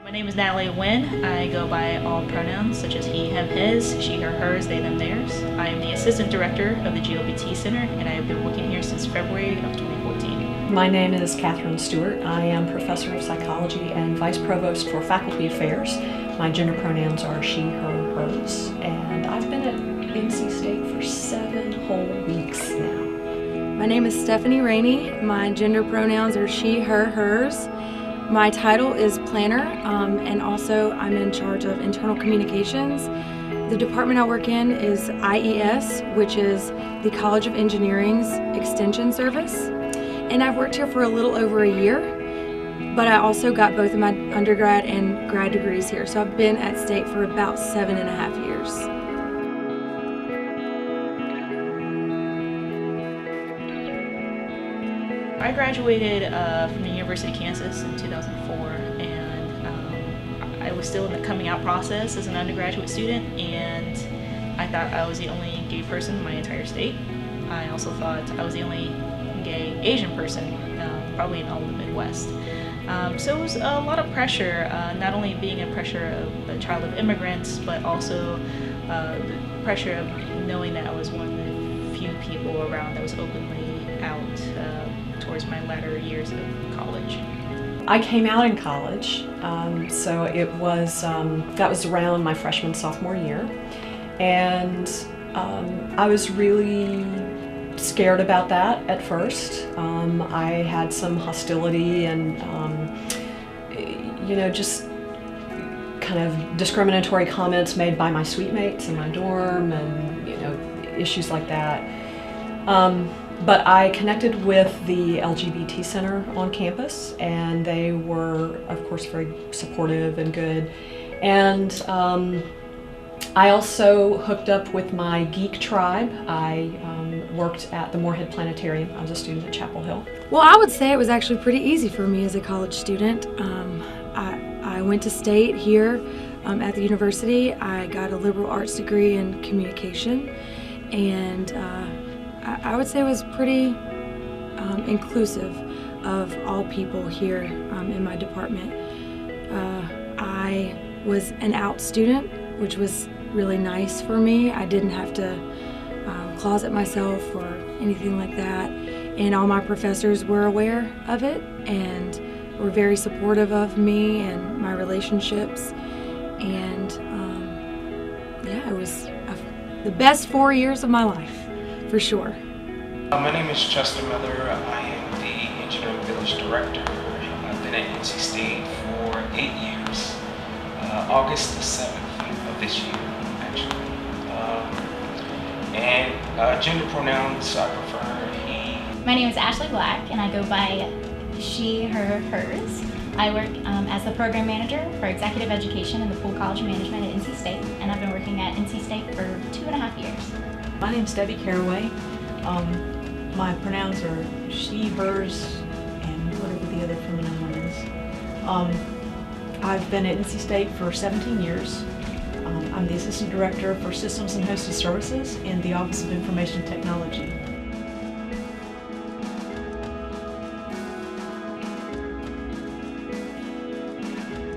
My name is Natalie Nguyen. I go by all pronouns such as he, him, his, she, her, hers, they, them, theirs. I am the Assistant Director of the GLBT Center, and I have been working here since February of 2014. My name is Catherine Stewart. I am Professor of Psychology and Vice Provost for Faculty Affairs. My gender pronouns are she, her, hers, and I've been at NC State for 7 whole weeks now. My name is Stephanie Rainey. My gender pronouns are she, her, hers. My title is planner, and also I'm in charge of internal communications. The department I work in is IES, which is the College of Engineering's extension service. And I've worked here for a little over a year, but I also got both of my undergrad and grad degrees here. So I've been at State for about 7.5 years. I graduated from the University of Kansas in 2004, and I was still in the coming out process as an undergraduate student, and I thought I was the only gay person in my entire state. I also thought I was the only gay Asian person, probably in all of the Midwest. So it was a lot of pressure, not only being a pressure of a child of immigrants, but also the pressure of knowing that I was one of the few people around that was openly out towards my latter years of college. I came out in college, so it was that was around my freshman, sophomore year, and I was really scared about that at first. I had some hostility and just kind of discriminatory comments made by my suite mates in my dorm, and issues like that. But I connected with the LGBT Center on campus, and they were, of course, very supportive and good. And I also hooked up with my geek tribe. I worked at the Moorhead Planetarium. I was a student at Chapel Hill. Well, I would say it was actually pretty easy for me as a college student. I went to State here at the university. I got a liberal arts degree in communication, and I would say it was pretty inclusive of all people here in my department. I was an out student, which was really nice for me. I didn't have to closet myself or anything like that, and all my professors were aware of it and were very supportive of me and my relationships, and yeah, it was the best 4 years of my life, for sure. My name is Chester Miller. I am the Engineering Village Director. I've been at NC State for 8 years. August the 7th of this year, actually. And gender pronouns, I prefer he. My name is Ashley Black, and I go by she, her, hers. I work as the program manager for executive education in the Poole College of Management at NC State, and I've been working at NC State for 2.5 years. My name is Debbie Caraway. My pronouns are she, hers, and whatever the other feminine one is. I've been at NC State for 17 years. I'm the Assistant Director for Systems and Hosted Services in the Office of Information Technology.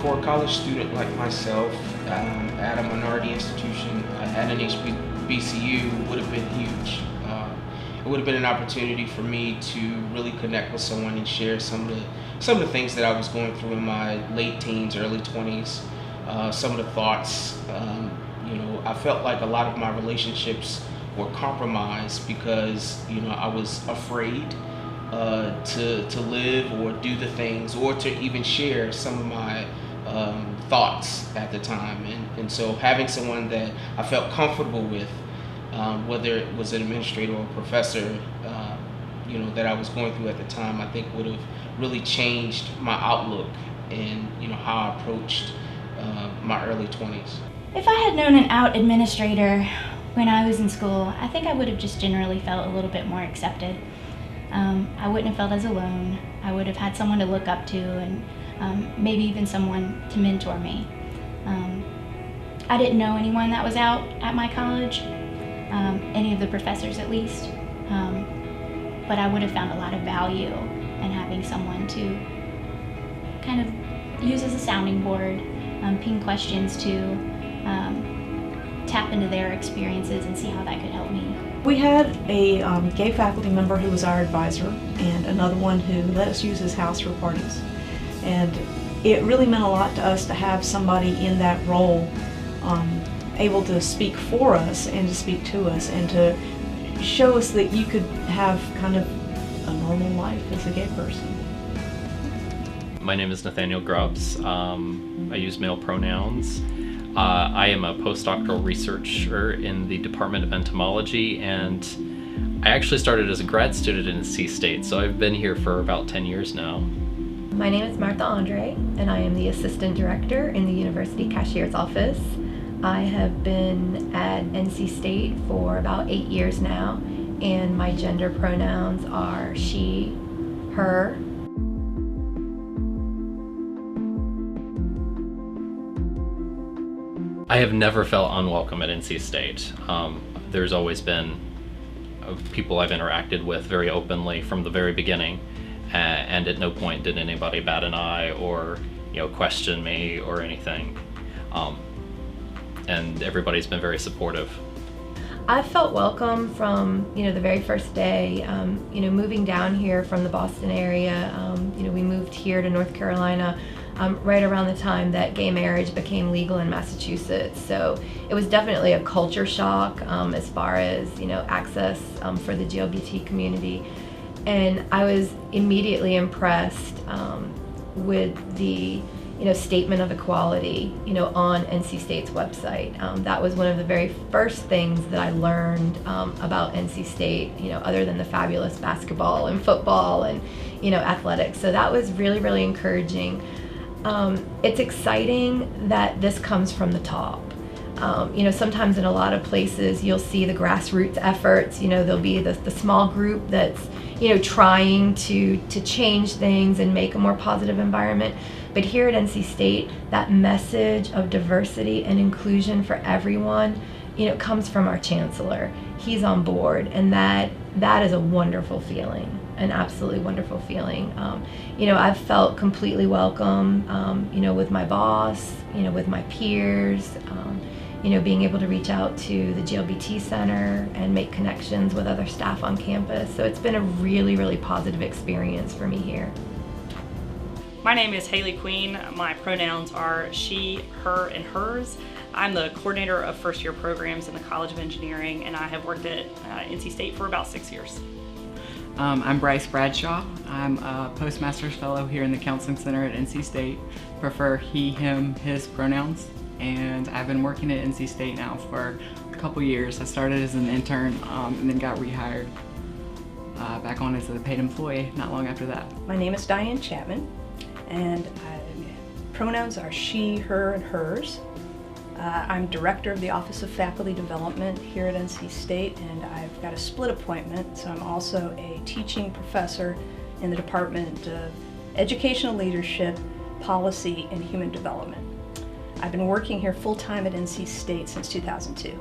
For a college student like myself, at a minority institution, at an HBCU would have been huge. It would have been an opportunity for me to really connect with someone and share some of the things that I was going through in my late teens, early 20s. Some of the thoughts, I felt like a lot of my relationships were compromised because I was afraid to live or do the things or to even share some of my thoughts at the time, and so having someone that I felt comfortable with, whether it was an administrator or a professor, that I was going through at the time, I think would have really changed my outlook and how I approached my early 20s. If I had known an out administrator when I was in school, I think I would have just generally felt a little bit more accepted. I wouldn't have felt as alone. I would have had someone to look up to, and maybe even someone to mentor me. I didn't know anyone that was out at my college, any of the professors at least, but I would have found a lot of value in having someone to kind of use as a sounding board, ping questions to tap into their experiences and see how that could help me. We had a gay faculty member who was our advisor and another one who let us use his house for parties. And it really meant a lot to us to have somebody in that role able to speak for us and to speak to us and to show us that you could have kind of a normal life as a gay person. My name is Nathaniel Grubbs. I use male pronouns. I am a postdoctoral researcher in the Department of Entomology, and I actually started as a grad student in NC State, so I've been here for about 10 years now. My name is Martha Andre, and I am the Assistant Director in the University Cashier's Office. I have been at NC State for about 8 years now, and my gender pronouns are she, her. I have never felt unwelcome at NC State. There's always been people I've interacted with very openly from the very beginning, and at no point did anybody bat an eye or question me or anything. And everybody's been very supportive. I felt welcome from the very first day. Moving down here from the Boston area, we moved here to North Carolina right around the time that gay marriage became legal in Massachusetts. So it was definitely a culture shock as far as access for the GLBT community, and I was immediately impressed with the statement of equality on NC State's website. That was one of the very first things that I learned about NC State, other than the fabulous basketball and football and athletics. So that was really, really encouraging. It's exciting that this comes from the top. Sometimes in a lot of places you'll see the grassroots efforts. There'll be the small group that's trying to change things and make a more positive environment. But here at NC State, that message of diversity and inclusion for everyone, comes from our chancellor. He's on board, and that is a wonderful feeling, an absolutely wonderful feeling. I've felt completely welcome, with my boss, with my peers, being able to reach out to the GLBT Center and make connections with other staff on campus. So it's been a really, really positive experience for me here. My name is Haley Queen. My pronouns are she, her, and hers. I'm the coordinator of first year programs in the College of Engineering, and I have worked at NC State for about 6 years. I'm Bryce Bradshaw. I'm a Postmaster's Fellow here in the Counseling Center at NC State. Prefer he, him, his pronouns. And I've been working at NC State now for a couple years. I started as an intern and then got rehired back on as a paid employee not long after that. My name is Diane Chapman, and pronouns are she, her, and hers. I'm director of the Office of Faculty Development here at NC State, and I've got a split appointment, so I'm also a teaching professor in the Department of Educational Leadership, Policy, and Human Development. I've been working here full-time at NC State since 2002.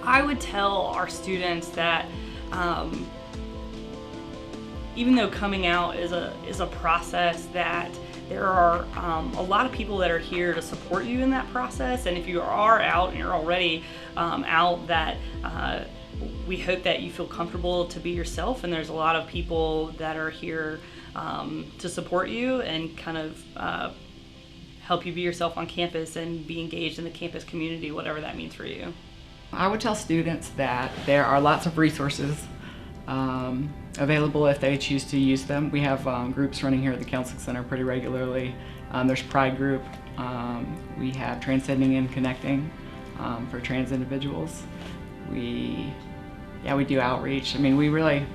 I would tell our students that even though coming out is a process, that there are a lot of people that are here to support you in that process, and if you are out and you're already out, that we hope that you feel comfortable to be yourself, and there's a lot of people that are here to support you and kind of help you be yourself on campus and be engaged in the campus community, whatever that means for you. I would tell students that there are lots of resources available if they choose to use them. We have groups running here at the Counseling Center pretty regularly. There's Pride Group. We have Transcending and Connecting for trans individuals. We do outreach. I mean, we really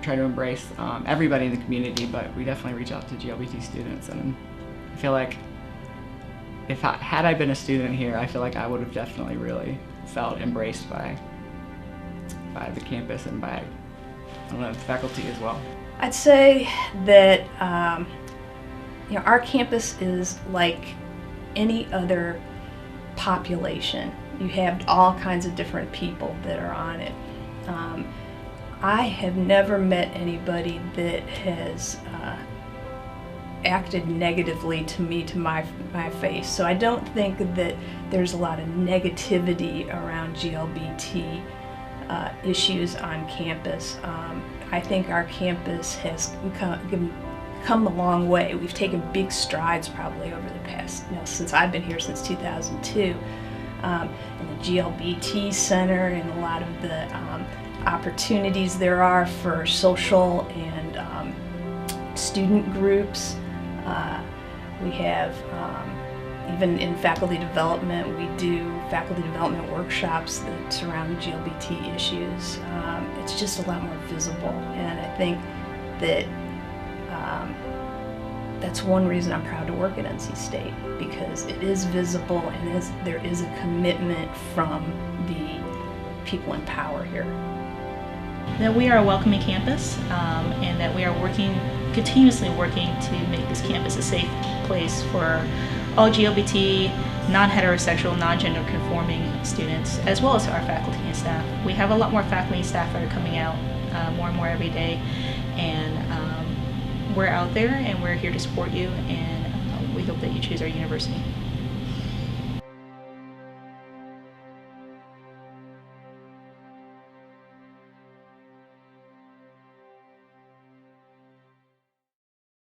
try to embrace everybody in the community, but we definitely reach out to GLBT students, and I feel like had I been a student here, I feel like I would have definitely really felt embraced by the campus and by the faculty as well. I'd say that our campus is like any other population. You have all kinds of different people that are on it. I have never met anybody that has acted negatively to me to my face. So I don't think that there's a lot of negativity around GLBT issues on campus. I think our campus has come a long way. We've taken big strides probably over the past, since I've been here since 2002. In the GLBT Center and a lot of the opportunities there are for social and student groups. We have, even in faculty development, we do faculty development workshops that surround GLBT issues. It's just a lot more visible, and I think that that's one reason I'm proud to work at NC State, because it is visible and there is a commitment from the people in power here. That we are a welcoming campus, and that we are continuously working to make this campus a safe place for all GLBT, non-heterosexual, non-gender conforming students, as well as our faculty and staff. We have a lot more faculty and staff that are coming out more and more every day, and we're out there and we're here to support you, and we hope that you choose our university.